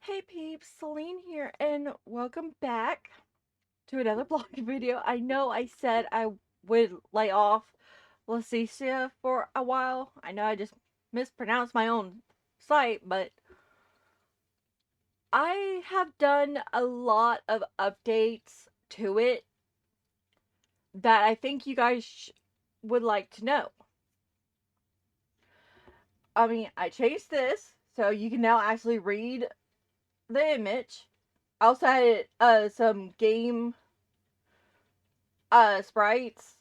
Hey peeps, Celine here, and welcome back to another blog video. I know I said I would lay off Elyasia for a while. I know I just mispronounced my own site, but I have done a lot of updates to it that I think you guys would like to know. I mean, I changed this, so you can now actually read the image. I also added some game sprites.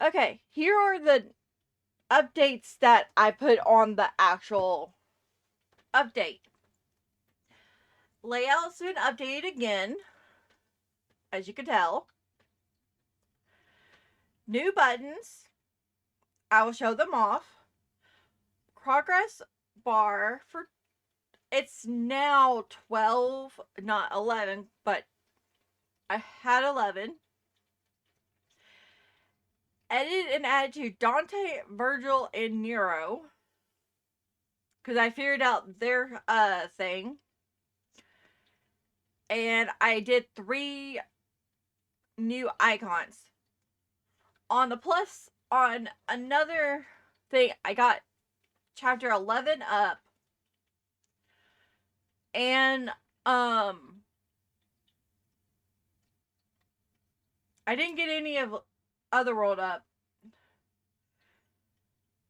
Okay, here are the updates that I put on the actual update. Layout's been updated again, as you can tell. New buttons. I will show them off. Progress bar for it's now 12, not 11, but I had 11. Edited and added to Dante, Virgil, and Nero. Because I figured out their thing. And I did 3 new icons. On the plus, on another thing, I got chapter 11 up. And, I didn't get any of Otherworld up.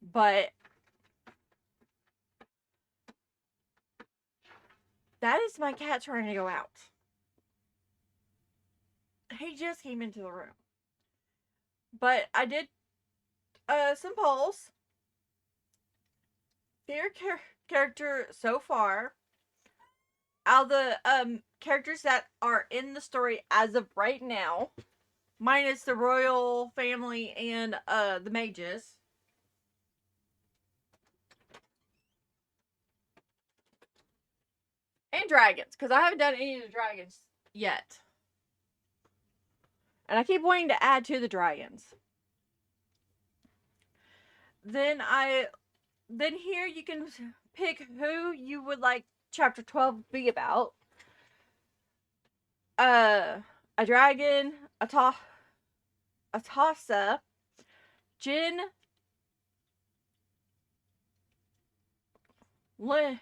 But that is my cat trying to go out. He just came into the room. But I did some polls. Favorite character so far. Out of the characters that are in the story as of right now, minus the royal family and the mages. And dragons, because I haven't done any of the dragons yet. And I keep wanting to add to the dragons. Then here you can pick who you would like chapter 12 to be about. A dragon, Atasa, Jin, I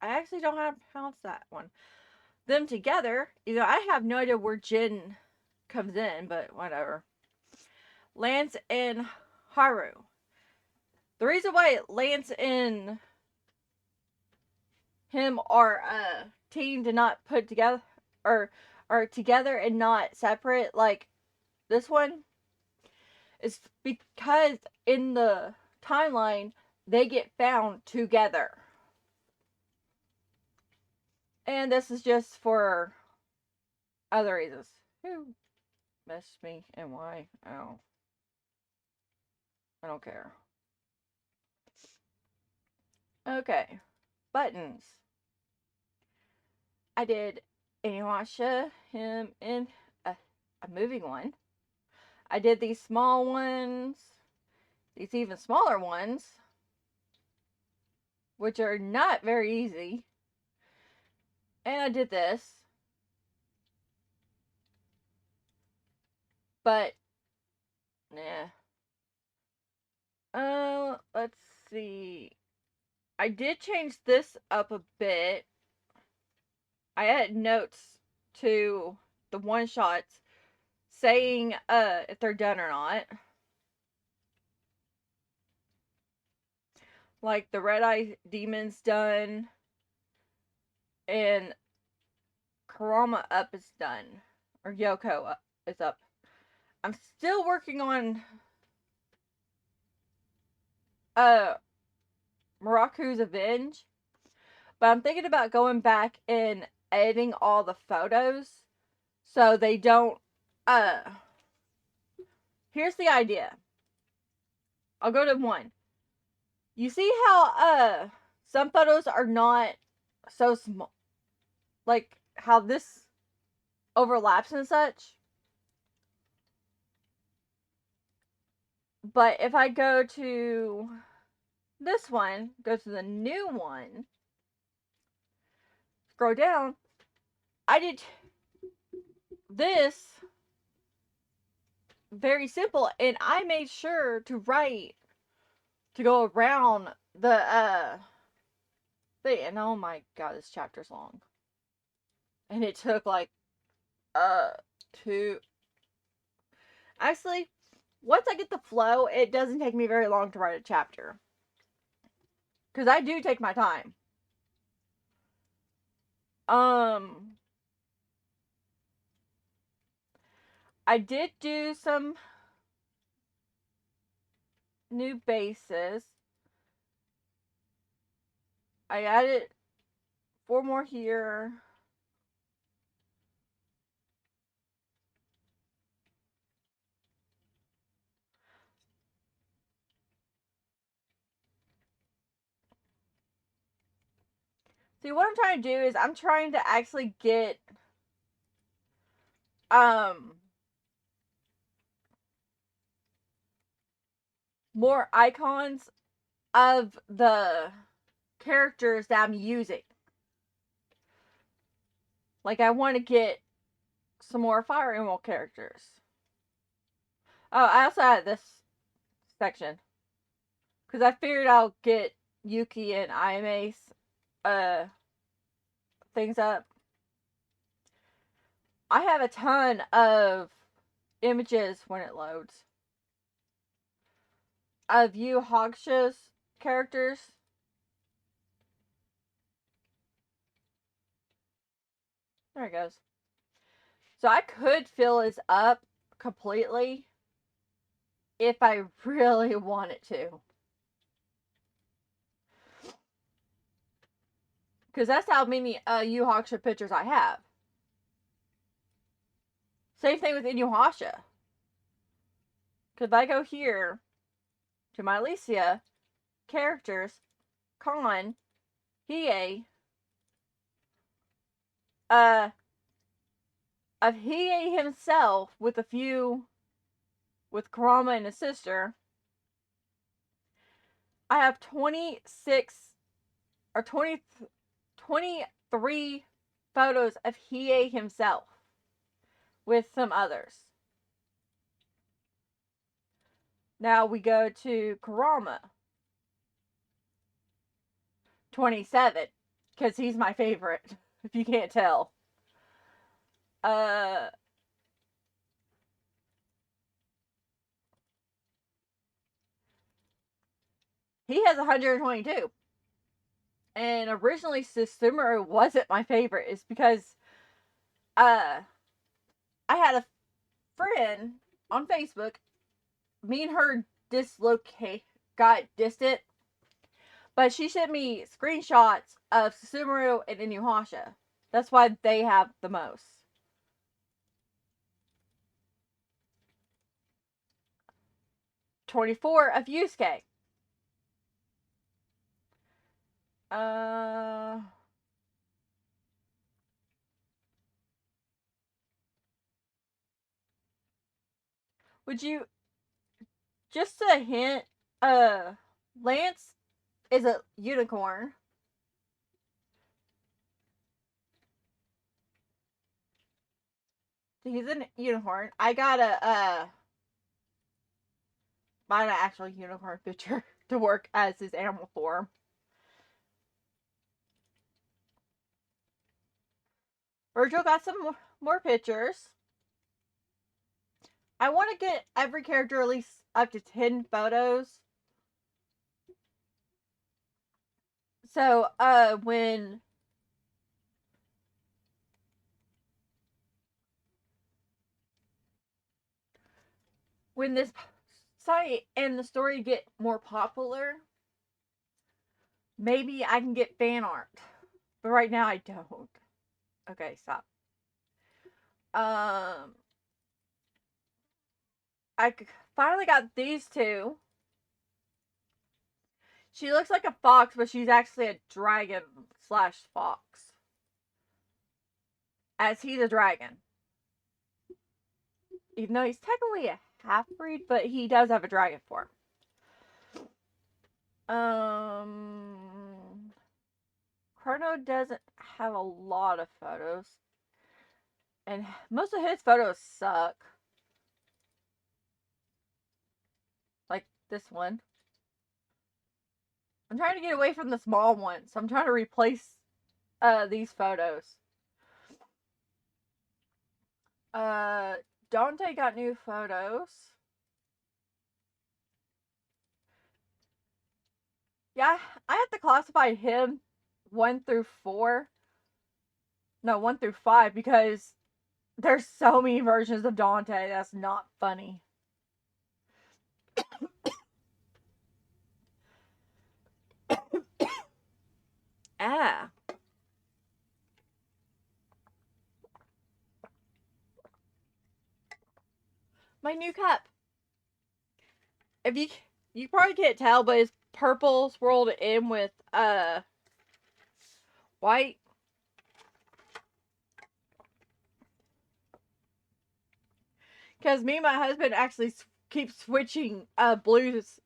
actually don't know how to pronounce that one. Them together, I have no idea where Jin comes in, but whatever. Lance and Haru. The reason why Lance and him are teamed and not put together, or are together and not separate like this one, is because in the timeline they get found together. And this is just for other reasons. Who messaged me and why? Oh, I don't care. Okay, buttons. I did Elyasia, him in a moving one. I did these small ones, these even smaller ones, which are not very easy. And I did this. But, nah. Let's see. I did change this up a bit. I added notes to the one-shots saying, if they're done or not. Like, the Red Eye Demon's done. And Kurama Up is done. Or Yoko is up. I'm still working on Muraku's Avenge. But I'm thinking about going back and editing all the photos so they don't here's the idea. I'll go to one. You see how some photos are not so small, like how this overlaps and such? But if I go to this one, go to the new one, scroll down. I did this very simple, and I made sure to write to go around the thing. And oh my god, this chapter's long. And it took like two. Actually, once I get the flow, it doesn't take me very long to write a chapter. Because I do take my time. I did do some new bases. I added 4 more here. See, what I'm trying to do is I'm trying to actually get more icons of the characters that I'm using. Like, I want to get some more Fire Emblem characters. Oh, I also had this section. Because I figured I'll get Yuki and Ayame's things up. I have a ton of images when it loads of Yu Hakusho's characters. There it goes. So I could fill this up completely if I really wanted to. Because that's how many Yu Hakusho pictures I have. Same thing with Inuyasha. Because if I go here to my Elyasia characters, Kon, Hiei, of Hiei himself with a few, with Kurama and his sister, I have 26 or 23 photos of Hiei himself with some others. Now we go to Kurama. 27, because he's my favorite, if you can't tell. He has 122. And originally Susumu wasn't my favorite. It's because I had a friend on Facebook. Me and her got distant. But she sent me screenshots of Susumu and Inuyasha. That's why they have the most. "24 of Yusuke. Would you, just a hint, Lance is a unicorn. He's a unicorn. I got buy an actual unicorn picture to work as his animal form. Virgil got some more pictures. I want to get every character at least up to 10 photos. So, when this site and the story get more popular, maybe I can get fan art. But right now I don't. Okay, stop. I finally got these two. She looks like a fox, but she's actually a dragon slash fox. As he's a dragon. Even though he's technically a half breed, but he does have a dragon form. Chrono doesn't have a lot of photos, and most of his photos suck. Like this one. I'm trying to get away from the small ones. So I'm trying to replace these photos. Uh, Dante got new photos. Yeah, I have to classify him 1 through 4. No, 1 through 5 because there's so many versions of Dante. That's not funny. Ah, my new cup. If you probably can't tell, but it's purple swirled in with white. Because me and my husband actually keep switching blues.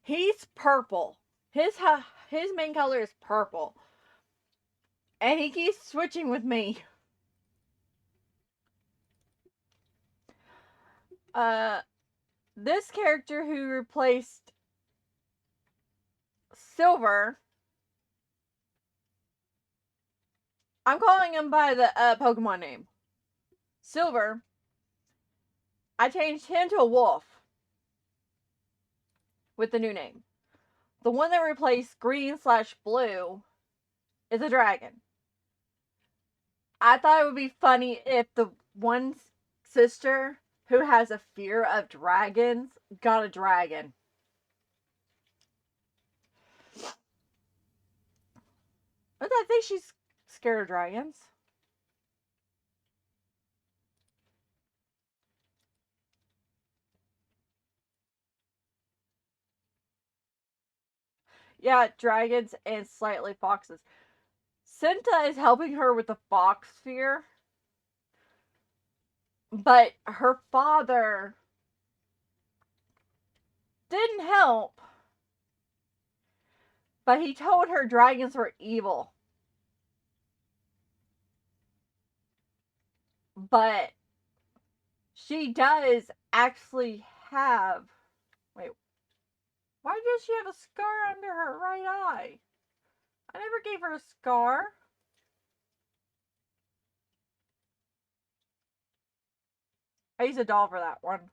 He's purple. His main color is purple, and he keeps switching with me. Uh, this character who replaced Silver, I'm calling him by the Pokemon name. Silver, I changed him to a wolf with the new name. The one that replaced green/blue is a dragon. I thought it would be funny if the one sister who has a fear of dragons got a dragon. But I think she's scared of dragons. Yeah, dragons and slightly foxes. Cinta is helping her with the fox fear, but her father didn't help. But he told her dragons were evil. But she does actually have. Wait, why does she have a scar under her right eye? I never gave her a scar. I used a doll for that one.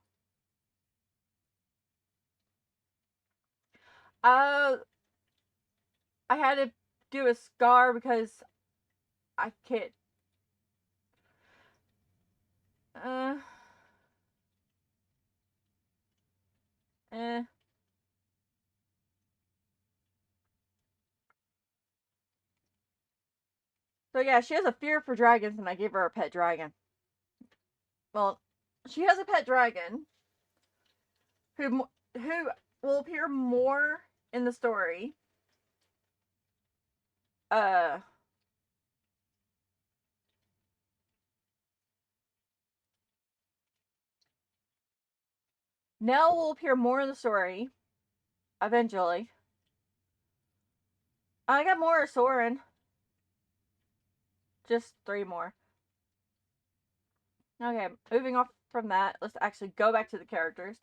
Uh, I had to do a scar because I can't. Uh, eh. So yeah, she has a fear for dragons, and I gave her a pet dragon. Well, she has a pet dragon who will appear more in the story. Uh, Nell will appear more in the story eventually. I got more of Soren. Just 3 more. Okay, moving off from that, let's actually go back to the characters.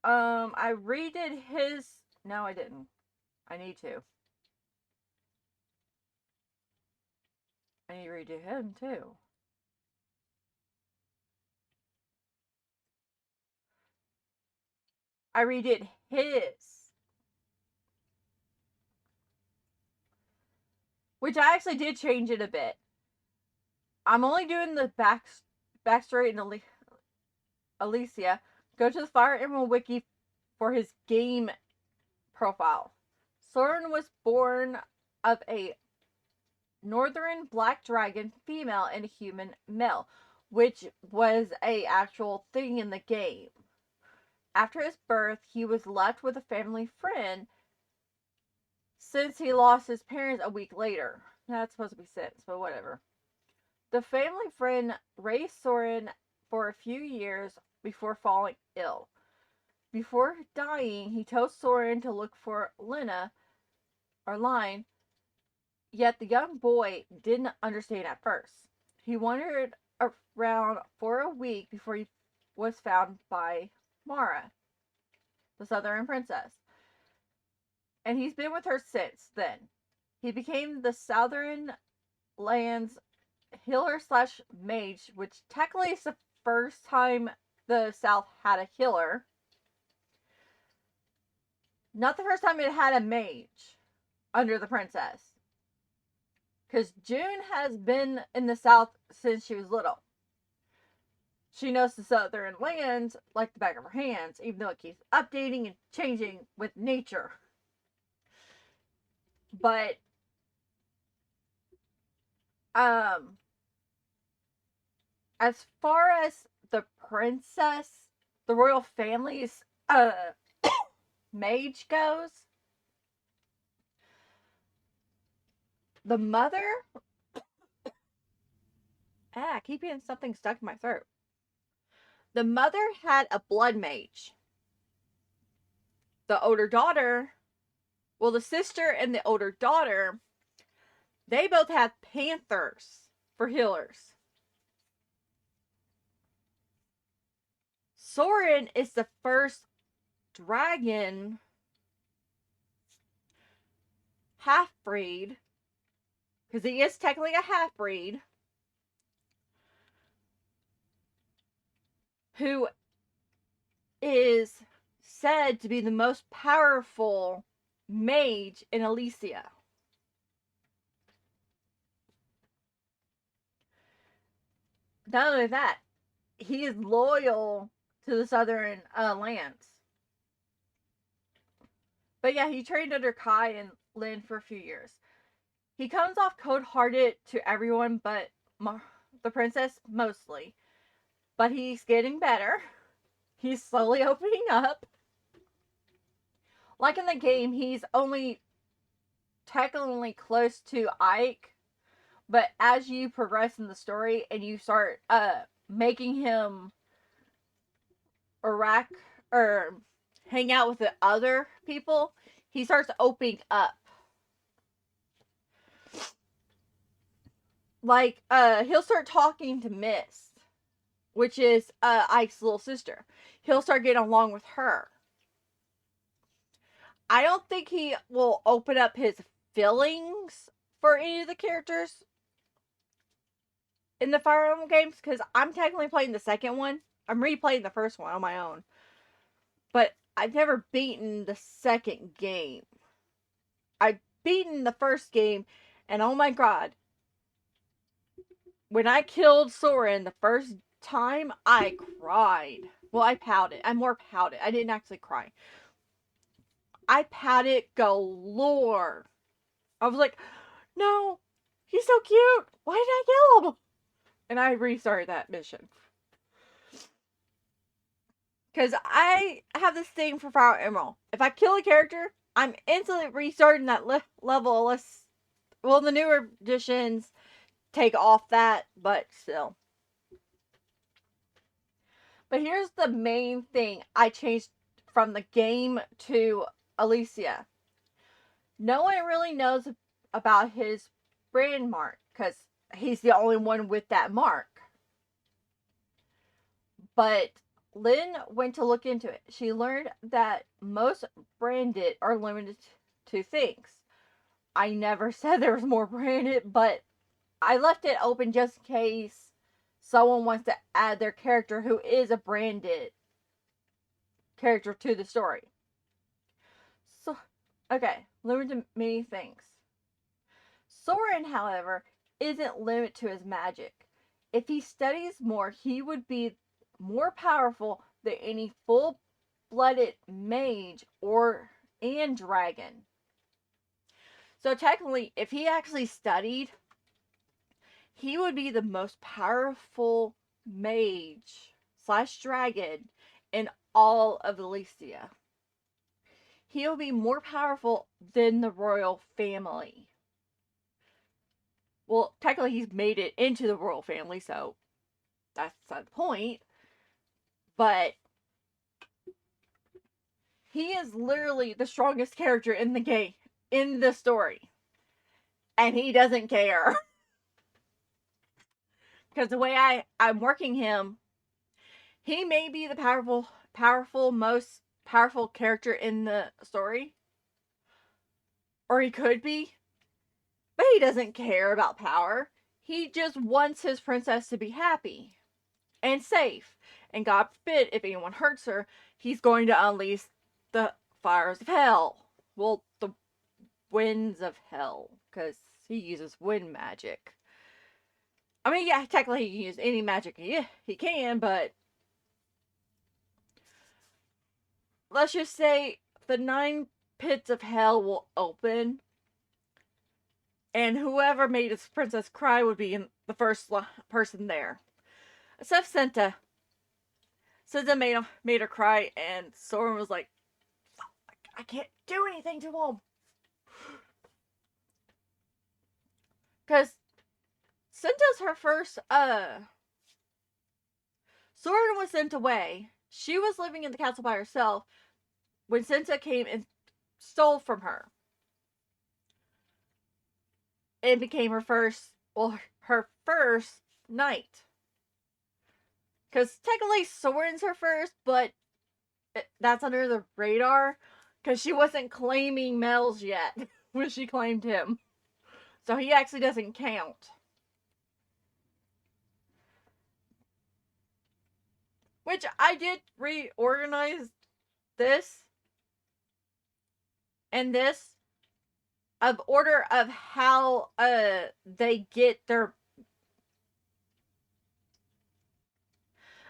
I redid his. No, I didn't. I need to. I need to redo him too. I redid his. Which I actually did change it a bit. I'm only doing the backstory in Elyasia. Go to the Fire Emblem wiki for his game profile. Soren was born of a northern black dragon female and a human male, which was a actual thing in the game. After his birth, he was left with a family friend since he lost his parents a week later. That's supposed to be since, but whatever. The family friend raised Soren for a few years before falling ill. Before dying, he told Soren to look for Lena, or Line, yet the young boy didn't understand at first. He wandered around for a week before he was found by Mara, the Southern Princess, and he's been with her since then. He became the Southern Lands healer slash mage, which technically is the first time the South had a healer. Not the first time it had a mage under the princess. Because June has been in the South since she was little. She knows the Southern lands like the back of her hands, even though it keeps updating and changing with nature. But, as far as the princess, the royal family's, mage goes, the mother, I keep getting something stuck in my throat. The mother had a blood mage. The older daughter, well, the sister and the older daughter, they both had panthers for healers. Soren is the first dragon half breed, because he is technically a half breed, who is said to be the most powerful mage in Elyasia. Not only that, he is loyal to the Southern lands. But yeah, he trained under Kai and Lin for a few years. He comes off cold-hearted to everyone but the princess mostly. But he's getting better. He's slowly opening up. Like in the game, he's only technically close to Ike. But as you progress in the story and you start making him or hang out with the other people, he starts opening up. Like, he'll start talking to Mist, which is Ike's little sister. He'll start getting along with her. I don't think he will open up his feelings for any of the characters in the Fire Emblem games, because I'm technically playing the second one. I'm replaying the first one on my own. But I've never beaten the second game. I've beaten the first game, and oh my god. When I killed Soren the first time, I cried. Well, I pouted. I more pouted. I didn't actually cry. I pouted galore. I was like, no, he's so cute. Why did I kill him? And I restarted that mission. Because I have this thing for Fire Emerald. If I kill a character, I'm instantly restarting that level. Well, the newer editions take off that, but still. But here's the main thing I changed from the game to Elyasia. No one really knows about his brand mark, because he's the only one with that mark. But Lynn went to look into it. She learned that most branded are limited to things. I never said there was more branded, but I left it open just in case someone wants to add their character who is a branded character to the story. So, okay, limited to many things. Soren, however, isn't limited to his magic. If he studies more, he would be more powerful than any full-blooded mage and dragon. So technically, if he actually studied, he would be the most powerful mage slash dragon in all of Elyasia. He'll be more powerful than the royal family. Well, technically he's made it into the royal family, so that's the point. But He is literally the strongest character in the game, in the story. And he doesn't care. Because the way I'm working him, he may be the most powerful character in the story. Or he could be. But he doesn't care about power. He just wants his princess to be happy and safe. And God forbid, if anyone hurts her, he's going to unleash the fires of hell. Well, the winds of hell. Because he uses wind magic. I mean, yeah, technically he can use any magic he can, but let's just say the 9 pits of hell will open, and whoever made his princess cry would be the first person there. Except Senta. Senta made her cry, and Soren was like, I can't do anything to him. Because Senta's her first, Soren was sent away. She was living in the castle by herself when Senta came and stole from her. It became her first night. Because technically Soren's her first, but that's under the radar. Because she wasn't claiming males yet when she claimed him. So he actually doesn't count. Which I did reorganize this and this of order of how they get their.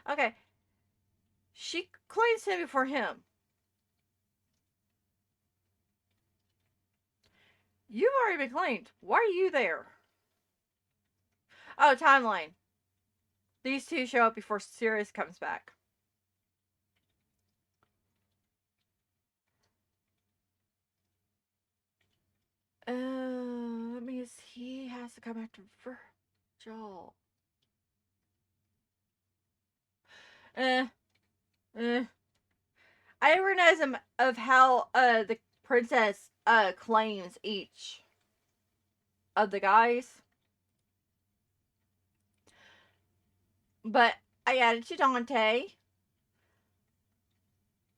Okay. She claims him before him. You've already been claimed. Why are you there? Oh, timeline. These two show up before Sirius comes back. That means he has to come after Virgil. I recognize him of how the princess claims each of the guys. But I added to Dante.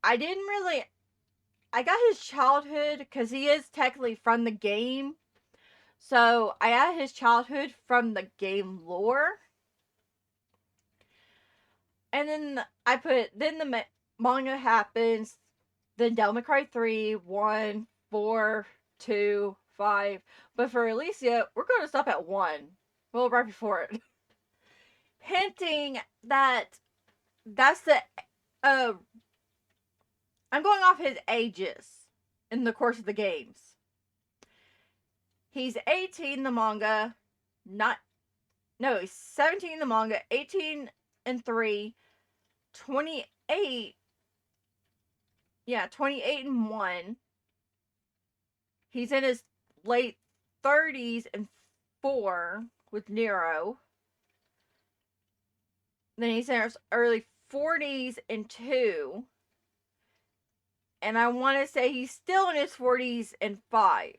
I didn't really. I got his childhood because he is technically from the game. So I added his childhood from the game lore. And then I put. Then the manga happens. Then Devil May Cry 3, 1, 4, 2, 5. But for Elyasia, we're going to stop at 1. Well, right before it. Hinting that that's the I'm going off his ages in the course of the games. He's 18 in the manga, he's 17 in the manga, 18 and 3, 28. Yeah, 28 and 1. He's in his late 30s and 4 with Nero. Then he's in his early 40s and 2. And I want to say he's still in his 40s and 5.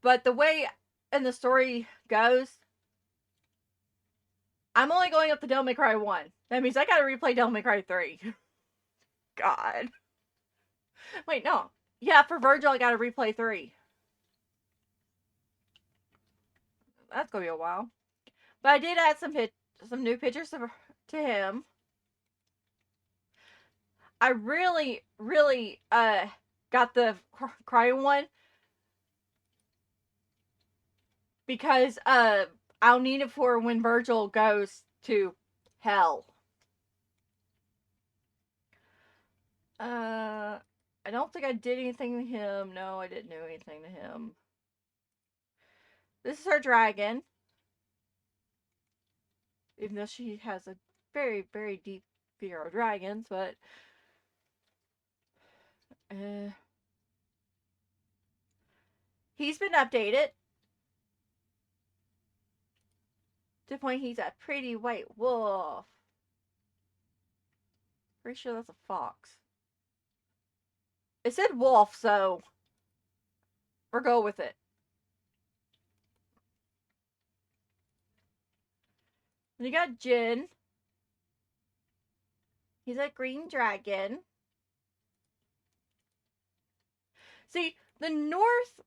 But the way in the story goes, I'm only going up to Devil May Cry 1. That means I gotta replay Devil May Cry 3. God. Wait, no. Yeah, for Virgil, I gotta replay 3. That's gonna be a while. But I did add some new pictures to him. I really, really got the crying one because I'll need it for when Virgil goes to hell. I don't think I did anything to him. No, I didn't do anything to him. This is her dragon. Even though she has a very, very deep fear of dragons, but he's been updated to the point he's a pretty white wolf. Pretty sure that's a fox. It said wolf, so we'll go with it. Then you got Jin. He's a green dragon. See, the north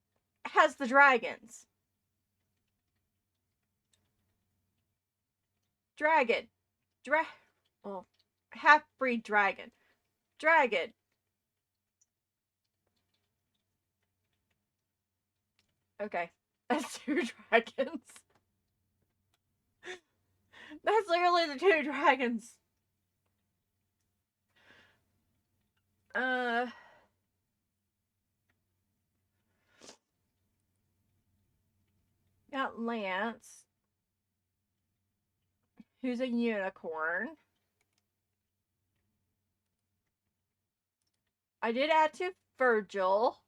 has the dragons. Dragon. Well, half-breed dragon. Dragon. Okay. That's two dragons. That's literally the two dragons. Uh. Got Lance, who's a unicorn. I did add to Virgil.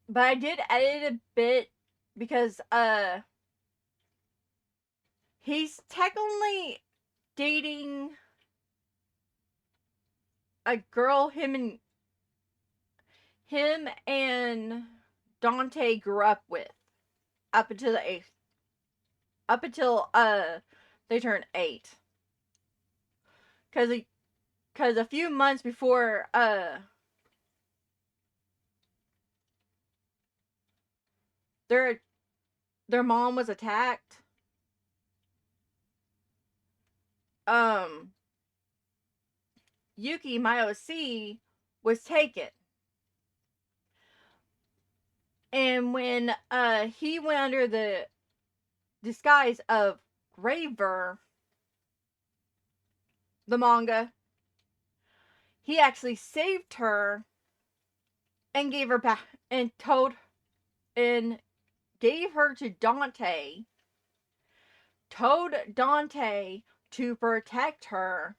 But I did edit a bit because he's technically dating a girl him and Dante grew up with up until the 8th. Up until they turned 8. Cause a few months before their mom was attacked, Yuki, my OC, was taken. And when he went under the disguise of Graver, the manga, he actually saved her and gave her back and gave her to Dante. Told Dante to protect her.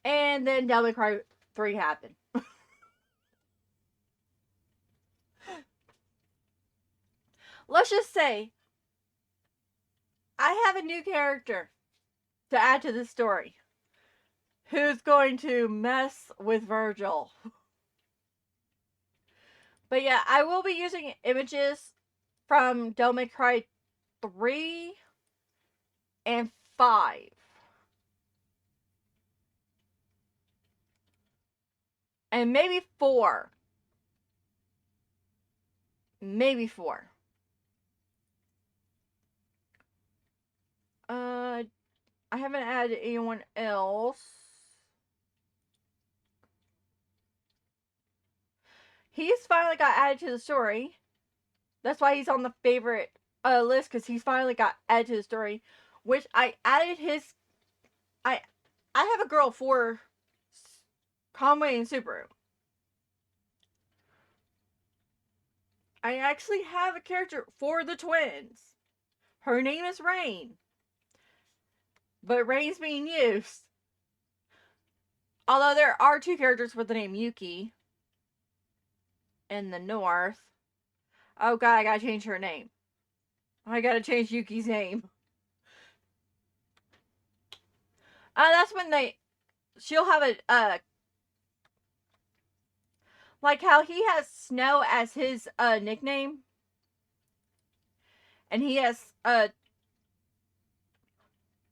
And then Devil May Cry 3 happened. Let's just say I have a new character to add to the story who's going to mess with Virgil. But yeah, I will be using images from Devil May Cry 3 and 5. And maybe 4. Maybe 4. I haven't added anyone else. He's finally got added to the story. That's why he's on the favorite list, because he's finally got added to the story. Which I added his. I have a girl for Conway and Subaru. I actually have a character for the twins. Her name is Rain. But Rain's being used. Although there are 2 characters with the name Yuki in the north. Oh god, I gotta change her name. I gotta change Yuki's name. That's when she'll have a, like how he has Snow as his, nickname. And he has, that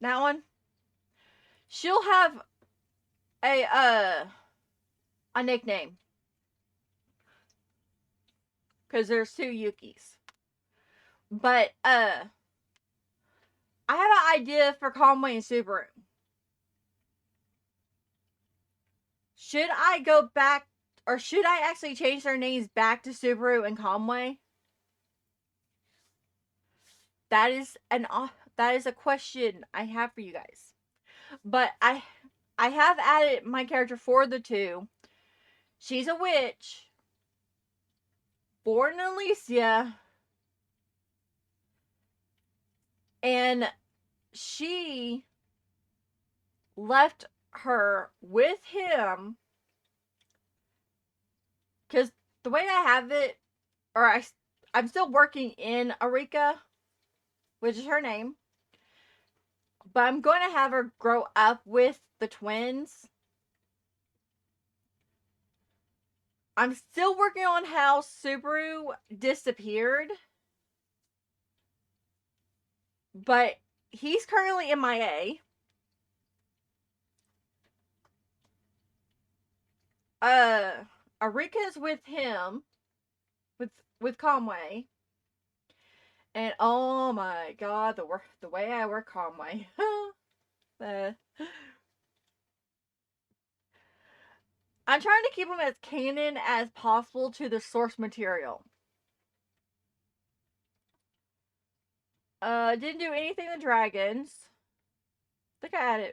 one. She'll have a nickname. Because there's 2 Yukis. But, I have an idea for Conway and Subaru. Should I go back, or should I actually change their names back to Subaru and Conway? That is a question I have for you guys. But I have added my character for the 2. She's a witch, born in Elyasia, and she left her with him because the way I have it, or I'm still working in Arika, which is her name, But I'm going to have her grow up with the twins. I'm still working on how Subaru disappeared. But he's currently MIA. Arika's with him, with Conway, and oh my god, the way I work Conway. uh, I'm trying to keep him as canon as possible to the source material. Didn't do anything with dragons. I think I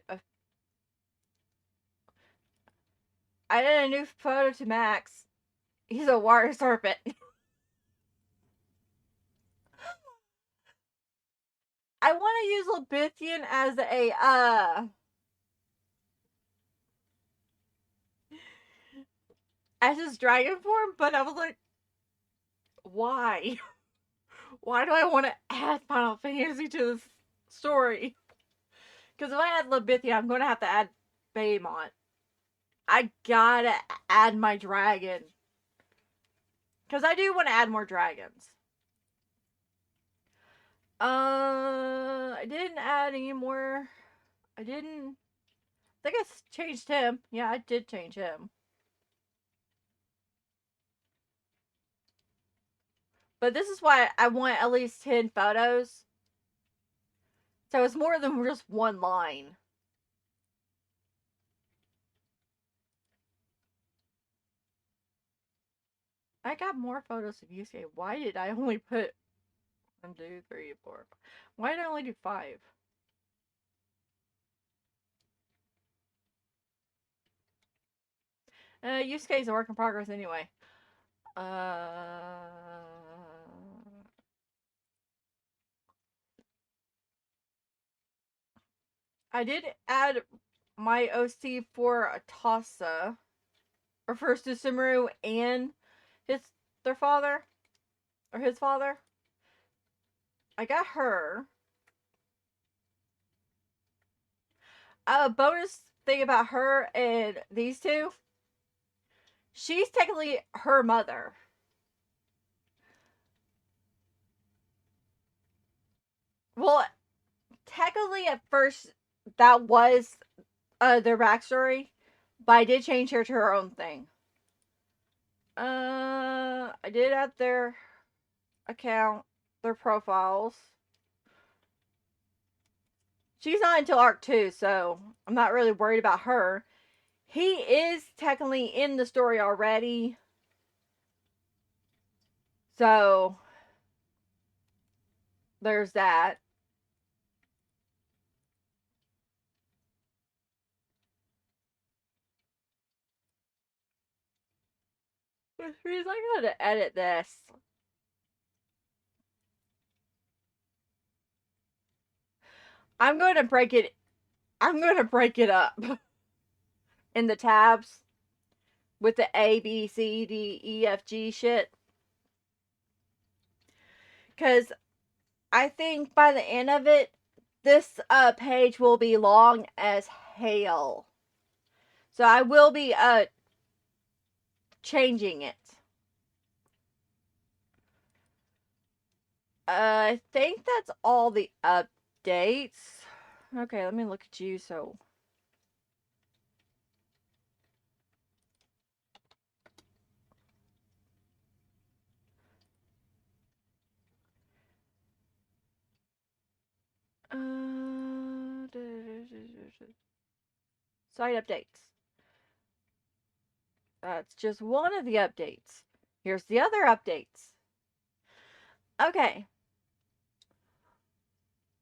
added a new photo to Max. He's a water serpent. I want to use Libithian as his dragon form, but I was like, why? Why do I want to add Final Fantasy to this story? Because if I add Libithian, I'm going to have to add Baymont. I gotta add my dragon. Because I do want to add more dragons. I didn't add any more. I didn't. I think I changed him. Yeah, I did change him. But this is why I want at least 10 photos. So it's more than just one line. I got more photos of Yusuke. Why did I only put 1, 2, 3, 4? Why did I only do 5? Yusuke's a work in progress anyway. I did add my OC for Atasa. Refers to Sumeru and their father. Or his father. I got her. A bonus thing about her and these two. She's technically her mother. Well, technically at first that was their backstory, but I did change her to her own thing. I did add their account, their profiles. She's not until Arc 2, so I'm not really worried about her. He is technically in the story already. So, there's that. Which means I gotta edit this. I'm going to break it. I'm going to break it up in the tabs with the A, B, C, D, E, F, G shit. Because I think by the end of it, this page will be long as hell. So I will be changing it. I think that's all the updates. Okay, let me look at you. So site updates. That's just one of the updates. Here's the other updates. Okay.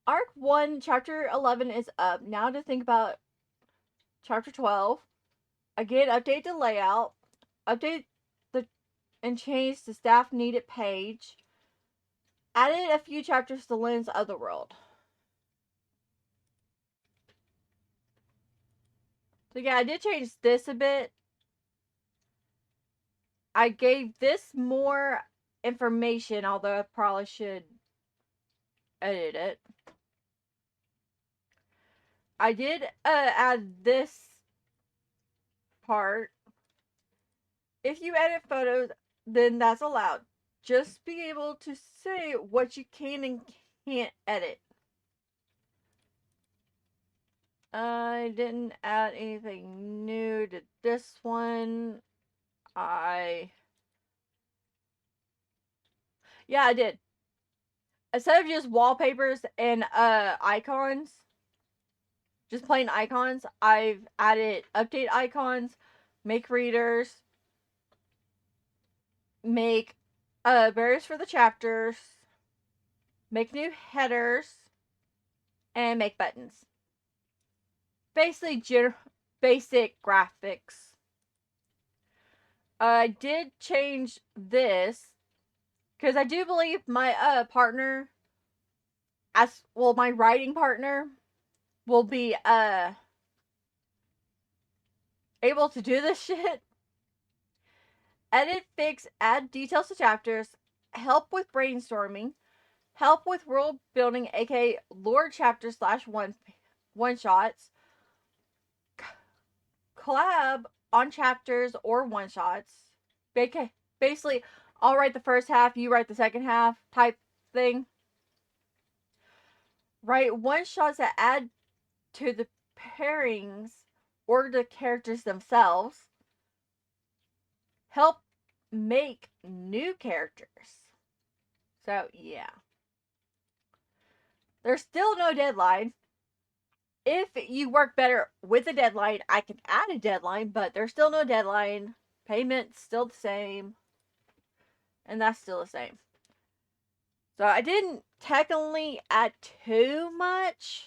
Arc 1, Chapter 11 is up. Now to think about Chapter 12. Again, update the layout. Update the and change the staff needed page. Added a few chapters to Lynn's Otherworld. So yeah, I did change this a bit. I gave this more information, although I probably should edit it. I did add this part. If you edit photos, then that's allowed. Just be able to say what you can and can't edit. I didn't add anything new to this one. Yeah, I did. Instead of just wallpapers and icons, just plain icons, I've added update icons, make readers, make barriers for the chapters, make new headers, and make buttons. Basically, basic graphics. I did change this because I do believe my partner, as well, my writing partner, will be able to do this shit. Edit, fix, add details to chapters, help with brainstorming, help with world building, aka lore chapters / one shots, collab on chapters or one shots. Basically, I'll write the first half, you write the second half type thing. Write one shots that add to the pairings or the characters themselves. Help make new characters. So, yeah. There's still no deadline. If you work better with a deadline, I can add a deadline, but there's still no deadline. Payment's still the same. And that's still the same. So I didn't technically add too much.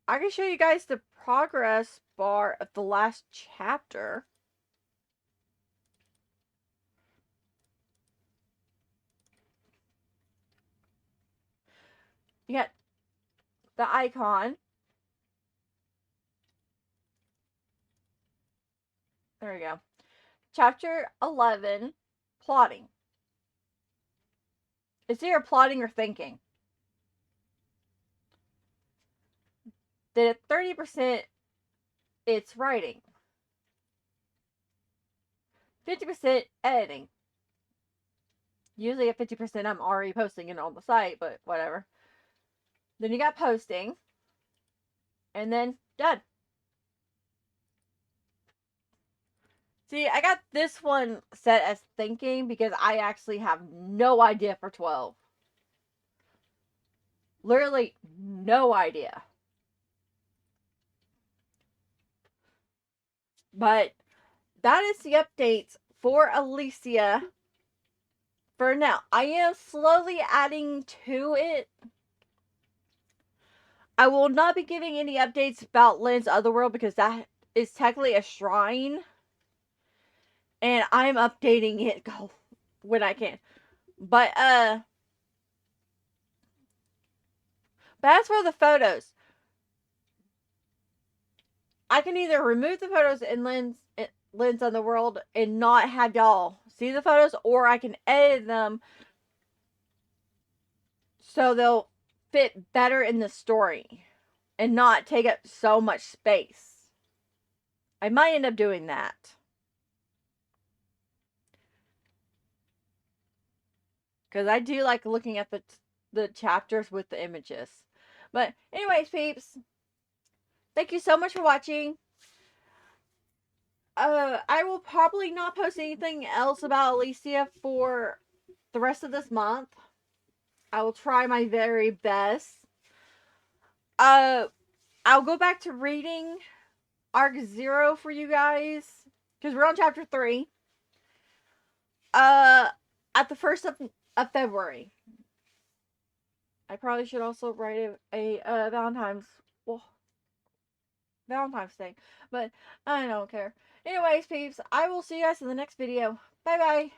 I can show you guys the progress bar of the last chapter. You got the icon. There we go. Chapter 11, plotting. It's either plotting or thinking. Then at 30%, it's writing. 50% editing. Usually at 50%, I'm already posting it on the site, but whatever. Then you got posting. And then done. See, I got this one set as thinking because I actually have no idea for 12. Literally no idea. But that is the updates for Elyasia for now. I am slowly adding to it. I will not be giving any updates about Lynn's Otherworld because that is technically a shrine. And I'm updating it when I can. But as for the photos, I can either remove the photos in Lynn's Otherworld and not have y'all see the photos, or I can edit them so they'll fit better in the story and not take up so much space. I might end up doing that. Because I do like looking at the chapters with the images. But anyways, peeps, thank you so much for watching. I will probably not post anything else about Elyasia for the rest of this month. I will try my very best. I'll go back to reading Arc 0 for you guys. Because we're on chapter 3. At the 1st of February. I probably should also write a Valentine's Day. But I don't care. Anyways, peeps, I will see you guys in the next video. Bye bye.